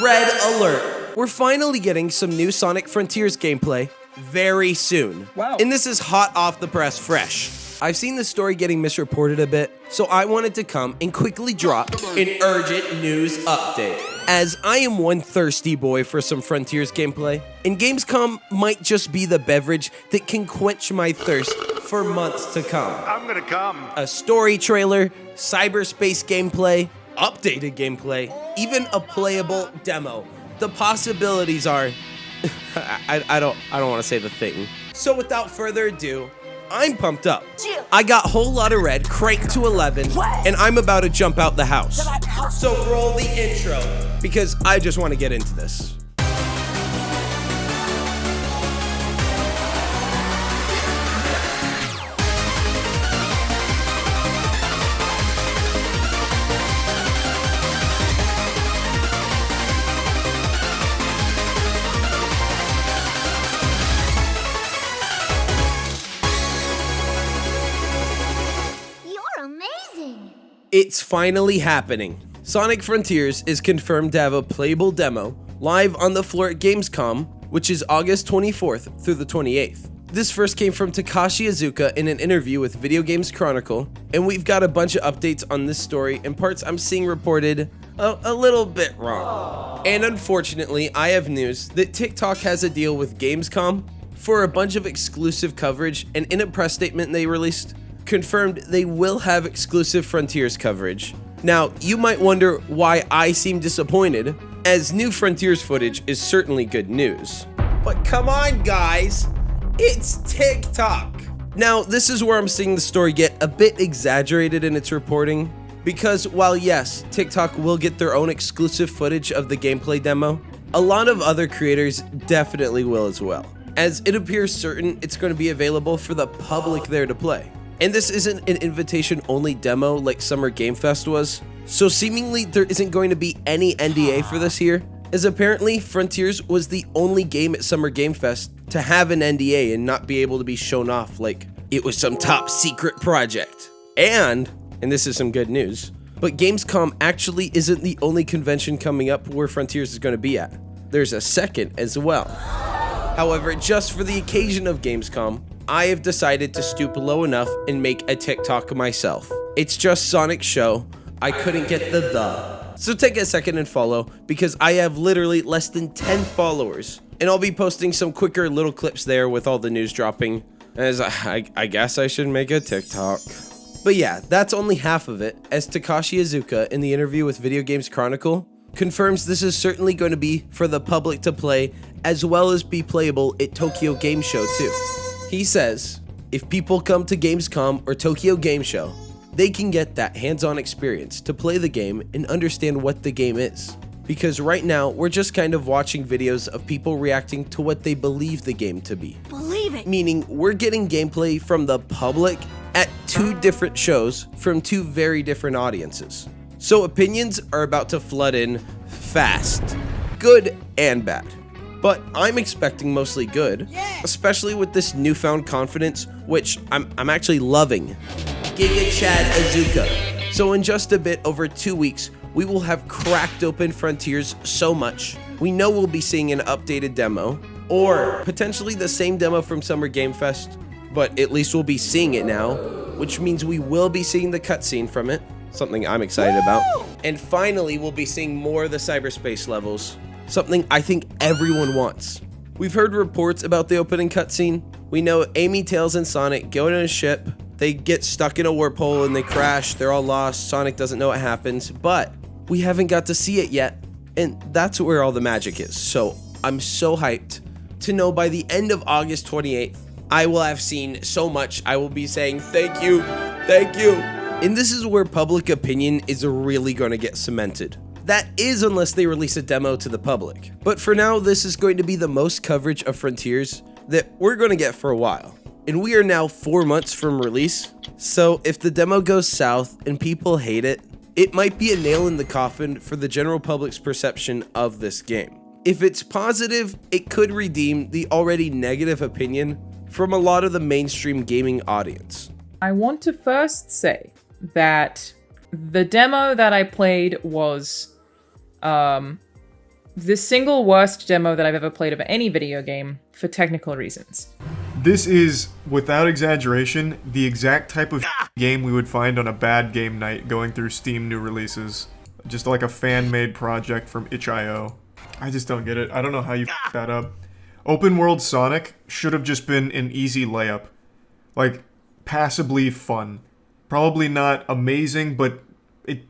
Red alert! We're finally getting some new Sonic Frontiers gameplay very soon. Wow. And this is hot off the press fresh. I've seen the story getting misreported a bit, so I wanted to come and quickly drop an urgent news update. As I am one thirsty boy for some Frontiers gameplay, and Gamescom might just be the beverage that can quench my thirst for months to come. I'm gonna come. A story trailer, cyberspace gameplay, updated gameplay, even a playable demo. The possibilities are, I don't want to say the thing. So without further ado, I'm pumped up. I got a whole lot of red cranked to 11, and I'm about to jump out the house. So roll the intro, because I just want to get into this. It's finally happening. Sonic Frontiers is confirmed to have a playable demo live on the floor at Gamescom, which is August 24th through the 28th. This first came from Takashi Iizuka in an interview with Video Games Chronicle, and we've got a bunch of updates on this story and parts I'm seeing reported a little bit wrong. And unfortunately, I have news that TikTok has a deal with Gamescom for a bunch of exclusive coverage, and in a press statement they released, confirmed they will have exclusive Frontiers coverage. Now, you might wonder why I seem disappointed, as new Frontiers footage is certainly good news. But come on guys, it's TikTok! Now, this is where I'm seeing the story get a bit exaggerated in its reporting, because while yes, TikTok will get their own exclusive footage of the gameplay demo, a lot of other creators definitely will as well, as it appears certain it's going to be available for the public there to play. And this isn't an invitation-only demo like Summer Game Fest was, so seemingly there isn't going to be any NDA for this here, as apparently Frontiers was the only game at Summer Game Fest to have an NDA and not be able to be shown off like it was some top secret project. And this is some good news, but Gamescom actually isn't the only convention coming up where Frontiers is going to be at. There's a second as well. However, just for the occasion of Gamescom, I have decided to stoop low enough and make a TikTok myself. It's just Sonic Show. I couldn't get the. So take a second and follow, because I have literally less than 10 followers. And I'll be posting some quicker little clips there with all the news dropping, as I guess I should make a TikTok. But yeah, that's only half of it, as Takashi Iizuka in the interview with Video Games Chronicle confirms this is certainly going to be for the public to play, as well as be playable at Tokyo Game Show too. He says, if people come to Gamescom or Tokyo Game Show, they can get that hands-on experience to play the game and understand what the game is. Because right now, we're just kind of watching videos of people reacting to what they believe the game to be. Believe it! Meaning, we're getting gameplay from the public at two different shows from two very different audiences. So opinions are about to flood in fast, good and bad. But I'm expecting mostly good, especially with this newfound confidence, which I'm actually loving. Giga Chad Iizuka. So in just a bit over 2 weeks, we will have cracked open Frontiers so much, we know we'll be seeing an updated demo, or potentially the same demo from Summer Game Fest, but at least we'll be seeing it now, which means we will be seeing the cutscene from it, something I'm excited about. And finally, we'll be seeing more of the cyberspace levels, something I think everyone wants. We've heard reports about the opening cutscene. We know Amy, Tails, and Sonic go in a ship. They get stuck in a warp hole and they crash. They're all lost. Sonic doesn't know what happens, but we haven't got to see it yet. And that's where all the magic is. So I'm so hyped to know by the end of August 28th, I will have seen so much. I will be saying, thank you, thank you. And this is where public opinion is really going to get cemented. That is unless they release a demo to the public. But for now, this is going to be the most coverage of Frontiers that we're going to get for a while. And we are now 4 months from release, so if the demo goes south and people hate it, it might be a nail in the coffin for the general public's perception of this game. If it's positive, it could redeem the already negative opinion from a lot of the mainstream gaming audience. I want to first say that the demo that I played was The single worst demo that I've ever played of any video game for technical reasons. This is, without exaggeration, the exact type of game we would find on a bad game night going through Steam new releases. Just like a fan-made project from itch.io. I just don't get it. I don't know how you f*** that up. Open world Sonic should have just been an easy layup. Like, passably fun. Probably not amazing, but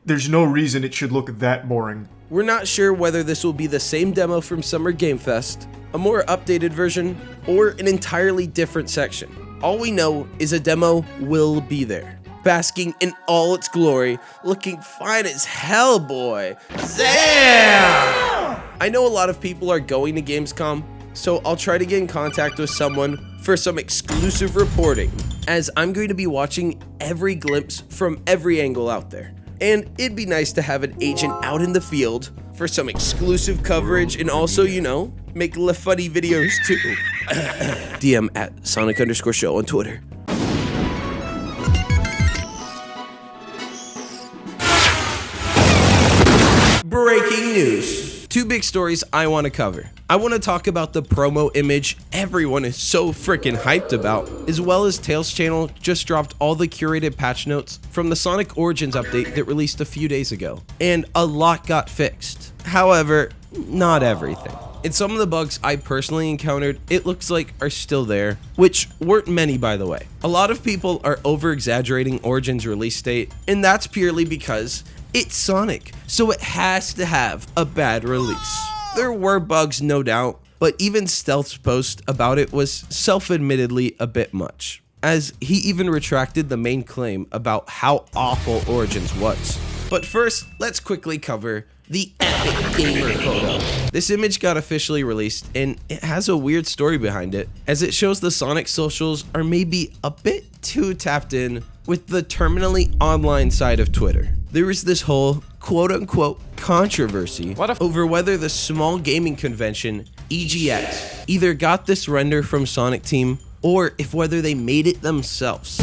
there's no reason it should look that boring. We're not sure whether this will be the same demo from Summer Game Fest, a more updated version, or an entirely different section. All we know is a demo will be there, basking in all its glory, looking fine as hell, boy. Damn! I know a lot of people are going to Gamescom, so I'll try to get in contact with someone for some exclusive reporting, as I'm going to be watching every glimpse from every angle out there. And it'd be nice to have an agent out in the field for some exclusive coverage and also, you know, make funny videos too. DM at Sonic_show on Twitter. Breaking news. Two big stories I want to cover. I want to talk about the promo image everyone is so freaking hyped about, as well as Tails channel just dropped all the curated patch notes from the Sonic Origins update that released a few days ago, and a lot got fixed. However, not everything. And some of the bugs I personally encountered, it looks like are still there, which weren't many by the way. A lot of people are over-exaggerating Origins release date, and that's purely because it's Sonic, so it has to have a bad release. There were bugs, no doubt, but even Stealth's post about it was self-admittedly a bit much, as he even retracted the main claim about how awful Origins was. But first, let's quickly cover the epic gamer photo. This image got officially released, and it has a weird story behind it, as it shows the Sonic socials are maybe a bit too tapped in with the terminally online side of Twitter. There was this whole quote-unquote controversy over whether the small gaming convention, EGX, either got this render from Sonic Team or if whether they made it themselves.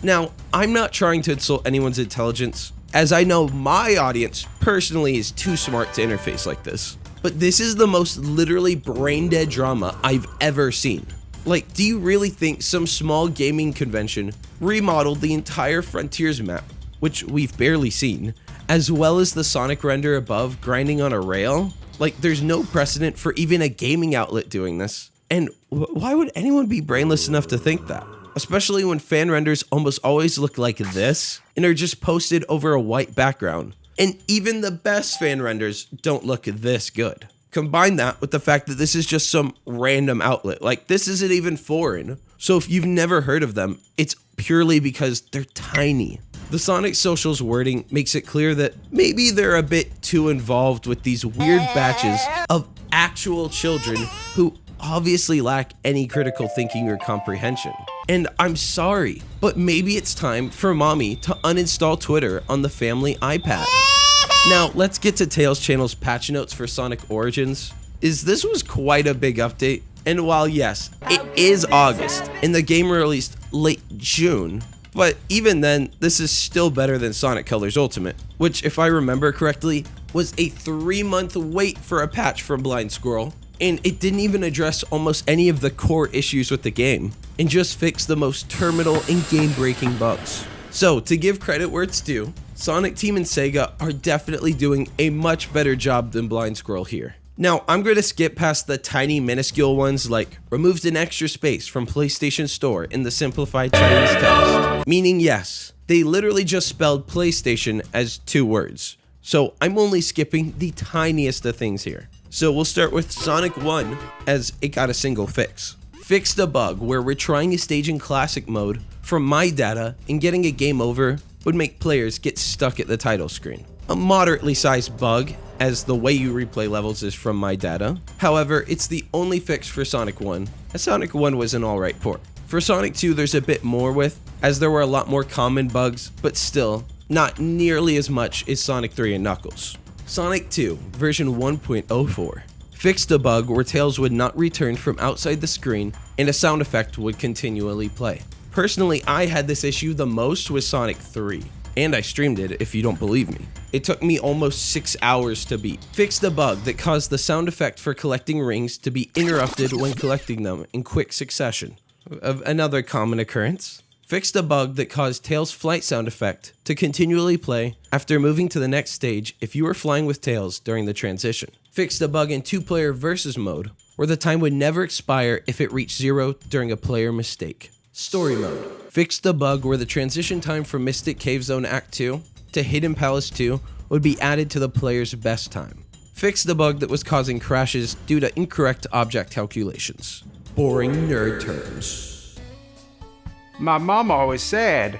Now, I'm not trying to insult anyone's intelligence, as I know my audience personally is too smart to interface like this. But this is the most literally brain-dead drama I've ever seen. Like, do you really think some small gaming convention remodeled the entire Frontiers map, which we've barely seen, as well as the Sonic render above grinding on a rail? Like, there's no precedent for even a gaming outlet doing this. And why would anyone be brainless enough to think that? Especially when fan renders almost always look like this and are just posted over a white background. And even the best fan renders don't look this good. Combine that with the fact that this is just some random outlet. Like, this isn't even foreign. So if you've never heard of them, it's purely because they're tiny. The Sonic Socials wording makes it clear that maybe they're a bit too involved with these weird batches of actual children who obviously lack any critical thinking or comprehension. And I'm sorry, but maybe it's time for mommy to uninstall Twitter on the family iPad. Now, let's get to Tails channel's patch notes for Sonic Origins. This was quite a big update, and while yes, it is August, and the game released late June, but even then, this is still better than Sonic Colors Ultimate, which, if I remember correctly, was a 3-month wait for a patch from Blind Squirrel, and it didn't even address almost any of the core issues with the game, and just fixed the most terminal and game-breaking bugs. So, to give credit where it's due, Sonic Team and Sega are definitely doing a much better job than Blind Squirrel here. Now, I'm going to skip past the tiny minuscule ones like removed an extra space from PlayStation Store in the simplified Chinese text. Meaning yes, they literally just spelled PlayStation as 2 words. So I'm only skipping the tiniest of things here. So we'll start with Sonic 1, as it got a single fix. Fixed a bug where retrying a stage in classic mode from my data and getting a game over would make players get stuck at the title screen. A moderately sized bug, as the way you replay levels is from my data. However, it's the only fix for Sonic 1, as Sonic 1 was an alright port. For Sonic 2, there's a bit more with, as there were a lot more common bugs, but still, not nearly as much as Sonic 3 and Knuckles. Sonic 2, version 1.04. Fixed a bug where Tails would not return from outside the screen and a sound effect would continually play. Personally, I had this issue the most with Sonic 3, and I streamed it if you don't believe me. It took me almost 6 hours to beat. Fixed a bug that caused the sound effect for collecting rings to be interrupted when collecting them in quick succession. Another common occurrence. Fixed a bug that caused Tails' flight sound effect to continually play after moving to the next stage if you were flying with Tails during the transition. Fixed a bug in 2-player versus mode where the time would never expire if it reached 0 during a player mistake. Story mode. Fixed a bug where the transition time from Mystic Cave Zone Act 2 to Hidden Palace 2 would be added to the player's best time. Fixed the bug that was causing crashes due to incorrect object calculations. Boring nerd terms. My mom always said,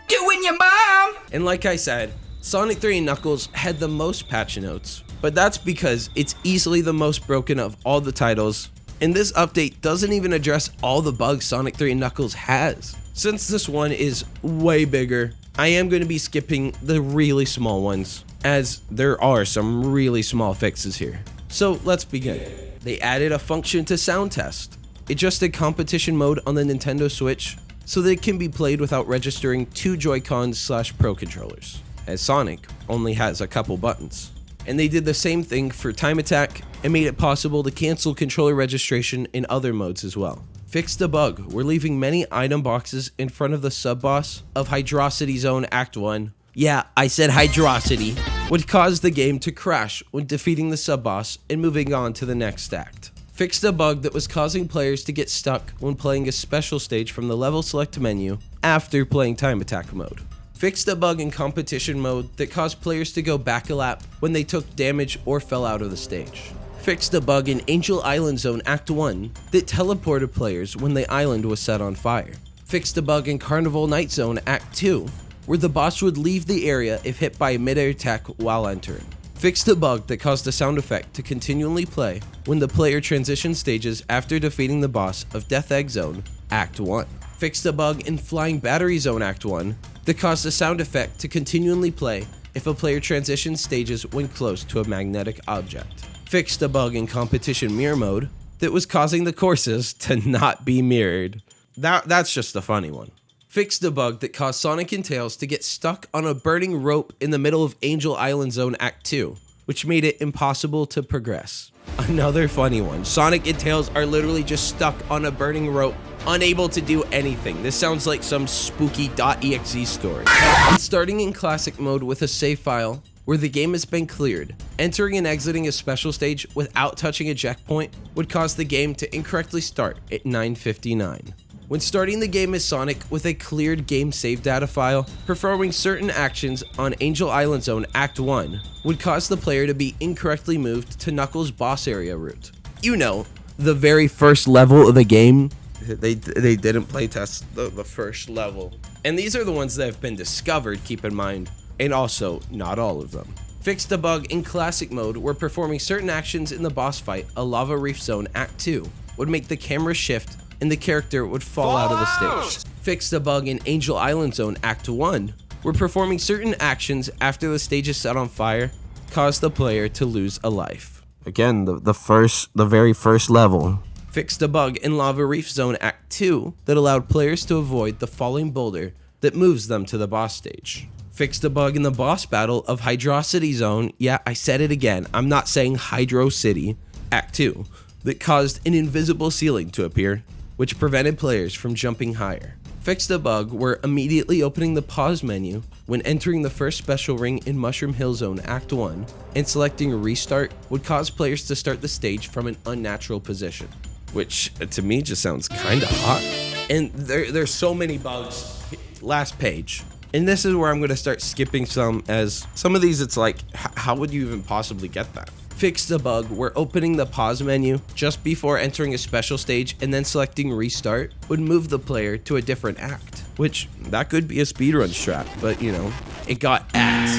Doing your mom! And like I said, Sonic 3 and Knuckles had the most patch notes, but that's because it's easily the most broken of all the titles, and this update doesn't even address all the bugs Sonic 3 and Knuckles has. Since this one is way bigger, I am going to be skipping the really small ones, as there are some really small fixes here. So let's begin. They added a function to sound test. Adjusted competition mode on the Nintendo Switch so that it can be played without registering 2 Joy-Cons/Pro controllers, as Sonic only has a couple buttons. And they did the same thing for Time Attack and made it possible to cancel controller registration in other modes as well. Fixed a bug, we're leaving many item boxes in front of the sub-boss of Hydrocity Zone Act 1. Yeah, I said Hydrocity, would cause the game to crash when defeating the sub-boss and moving on to the next act. Fixed a bug that was causing players to get stuck when playing a special stage from the level select menu after playing Time Attack mode. Fixed a bug in competition mode that caused players to go back a lap when they took damage or fell out of the stage. Fixed a bug in Angel Island Zone Act 1 that teleported players when the island was set on fire. Fixed a bug in Carnival Night Zone Act 2 where the boss would leave the area if hit by a mid-air attack while entering. Fixed a bug that caused the sound effect to continually play when the player transitioned stages after defeating the boss of Death Egg Zone Act 1. Fixed a bug in Flying Battery Zone Act 1 that caused the sound effect to continually play if a player transitions stages when close to a magnetic object. Fixed a bug in Competition Mirror mode that was causing the courses to not be mirrored. That's just a funny one. Fixed a bug that caused Sonic and Tails to get stuck on a burning rope in the middle of Angel Island Zone Act 2, which made it impossible to progress. Another funny one. Sonic and Tails are literally just stuck on a burning rope, unable to do anything. This sounds like some spooky .exe story. And starting in classic mode with a save file where the game has been cleared, entering and exiting a special stage without touching a checkpoint would cause the game to incorrectly start at 9:59. When starting the game as Sonic with a cleared game save data file, performing certain actions on Angel Island Zone Act 1 would cause the player to be incorrectly moved to Knuckles' boss area route. You know, the very first level of the game. They didn't playtest the first level. And these are the ones that have been discovered, keep in mind, and also not all of them. Fixed a bug in classic mode where performing certain actions in the boss fight, a Lava Reef Zone Act 2, would make the camera shift and the character would fall out of the stage. Fixed a bug in Angel Island Zone Act 1 where performing certain actions after the stage is set on fire caused the player to lose a life. Again, the very first level. Fixed a bug in Lava Reef Zone Act 2 that allowed players to avoid the falling boulder that moves them to the boss stage. Fixed a bug in the boss battle of Hydrocity Zone, yeah, I said it again, I'm not saying Hydro City, Act 2, that caused an invisible ceiling to appear, which prevented players from jumping higher. Fixed a bug where immediately opening the pause menu when entering the first special ring in Mushroom Hill Zone Act 1 and selecting restart would cause players to start the stage from an unnatural position, which to me just sounds kinda hot. And there's so many bugs. Last page. And this is where I'm gonna start skipping some, as some of these it's like, how would you even possibly get that? Fixed a bug where opening the pause menu just before entering a special stage and then selecting restart would move the player to a different act, which that could be a speedrun strat, but you know, it got ass.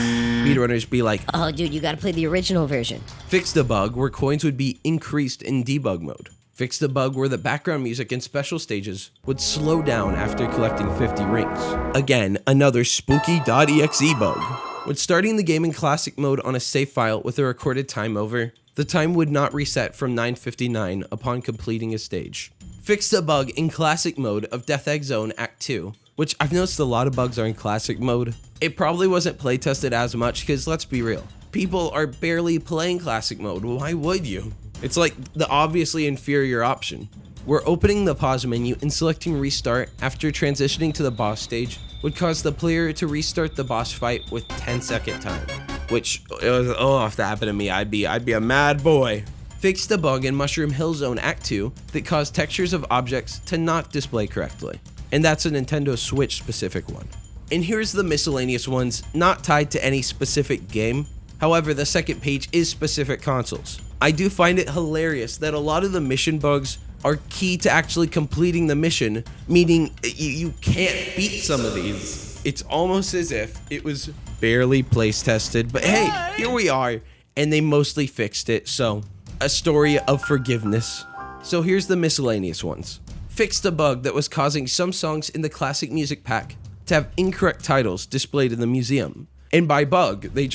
Speedrunners be like, oh dude, you gotta play the original version. Fixed a bug where coins would be increased in debug mode. Fixed a bug where the background music in special stages would slow down after collecting 50 rings. Again, another spooky.exe bug. When starting the game in classic mode on a save file with a recorded time over, the time would not reset from 9:59 upon completing a stage. Fixed a bug in classic mode of Death Egg Zone Act 2 which I've noticed a lot of bugs are in classic mode. It probably wasn't playtested as much because let's be real, people are barely playing classic mode. Why would you? It's like the obviously inferior option. We're opening the pause menu and selecting restart after transitioning to the boss stage would cause the player to restart the boss fight with 10-second time, which, if that happened to me, I'd be a mad boy. Fixed the bug in Mushroom Hill Zone Act 2 that caused textures of objects to not display correctly, and that's a Nintendo Switch specific one. And here's the miscellaneous ones not tied to any specific game. However, the second page is specific consoles. I do find it hilarious that a lot of the mission bugs are key to actually completing the mission, meaning you can't beat some of these. It's almost as if it was barely place tested, but hey, here we are, and they mostly fixed it, so a story of forgiveness. So here's the miscellaneous ones. Fixed a bug that was causing some songs in the classic music pack to have incorrect titles displayed in the museum. And by bug, they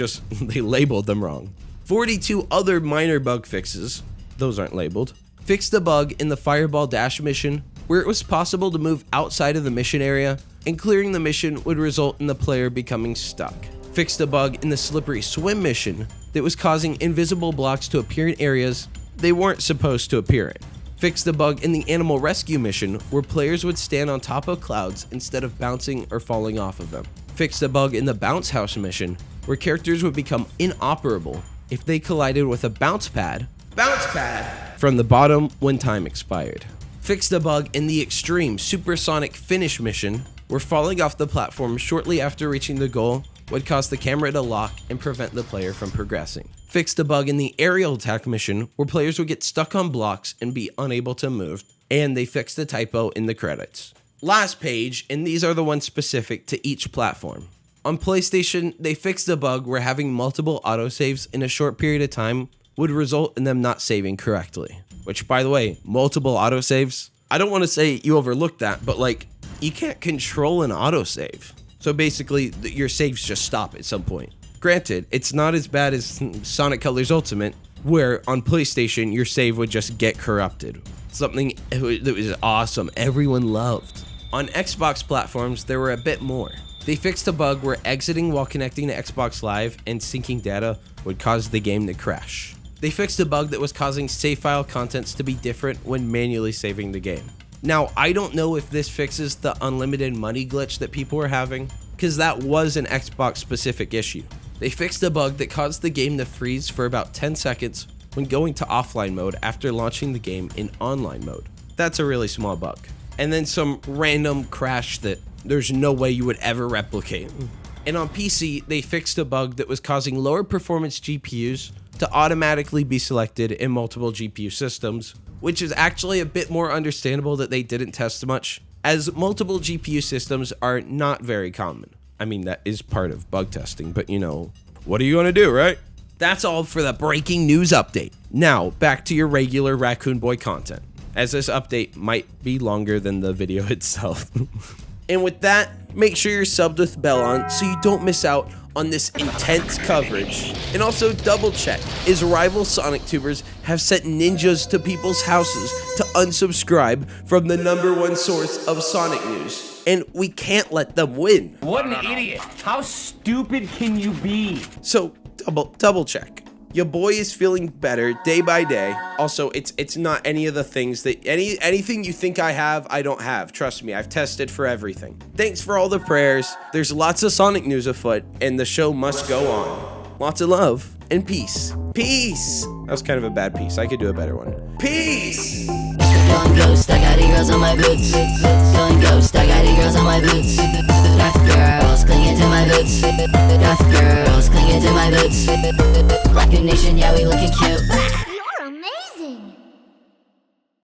labeled them wrong. 42 other minor bug fixes, those aren't labeled. Fixed a bug in the Fireball Dash mission where it was possible to move outside of the mission area and clearing the mission would result in the player becoming stuck. Fixed a bug in the Slippery Swim mission that was causing invisible blocks to appear in areas they weren't supposed to appear in. Fixed a bug in the Animal Rescue mission where players would stand on top of clouds instead of bouncing or falling off of them. Fixed a bug in the Bounce House mission where characters would become inoperable if they collided with a bounce pad from the bottom when time expired. Fixed a bug in the Extreme Supersonic Finish mission where falling off the platform shortly after reaching the goal would cause the camera to lock and prevent the player from progressing. Fixed a bug in the Aerial Attack mission where players would get stuck on blocks and be unable to move, and they fixed a typo in the credits. Last page, and these are the ones specific to each platform. On PlayStation, they fixed a bug where having multiple autosaves in a short period of time would result in them not saving correctly. Which, by the way, multiple autosaves, I don't want to say you overlooked that, but like, you can't control an autosave. So basically, your saves just stop at some point. Granted, it's not as bad as Sonic Colors Ultimate, where on PlayStation, your save would just get corrupted. Something that was awesome, everyone loved. On Xbox platforms, there were a bit more. They fixed a bug where exiting while connecting to Xbox Live and syncing data would cause the game to crash. They fixed a bug that was causing save file contents to be different when manually saving the game. Now, I don't know if this fixes the unlimited money glitch that people were having, because that was an Xbox specific issue. They fixed a bug that caused the game to freeze for about 10 seconds when going to offline mode after launching the game in online mode. That's a really small bug. And then some random crash that there's no way you would ever replicate. And on PC, they fixed a bug that was causing lower performance GPUs to automatically be selected in multiple GPU systems, which is actually a bit more understandable that they didn't test much, as multiple GPU systems are not very common. I mean, that is part of bug testing, but you know, what are you gonna do, right? That's all for the breaking news update. Now, back to your regular Raccoon Boy content, as this update might be longer than the video itself. And with that, make sure you're subbed with bell on so you don't miss out on this intense coverage. And also double check, is rival Sonic tubers have sent ninjas to people's houses to unsubscribe from the #1 source of Sonic news. And we can't let them win. What an idiot. How stupid can you be? So double check. Your boy is feeling better day by day. Also, it's not any of the things that anything you think I have, I don't have. Trust me, I've tested for everything. Thanks for all the prayers. There's lots of Sonic news afoot, and the show must go on. Lots of love and peace. Peace. That was kind of a bad piece. I could do a better one. Peace. Going ghost, I got e-girls on my boots. Going ghost, I got e-girls on my boots. Goth girls clinging to my boots. Goth girls clinging to my boots. Raccoon Nation, yeah, we looking cute.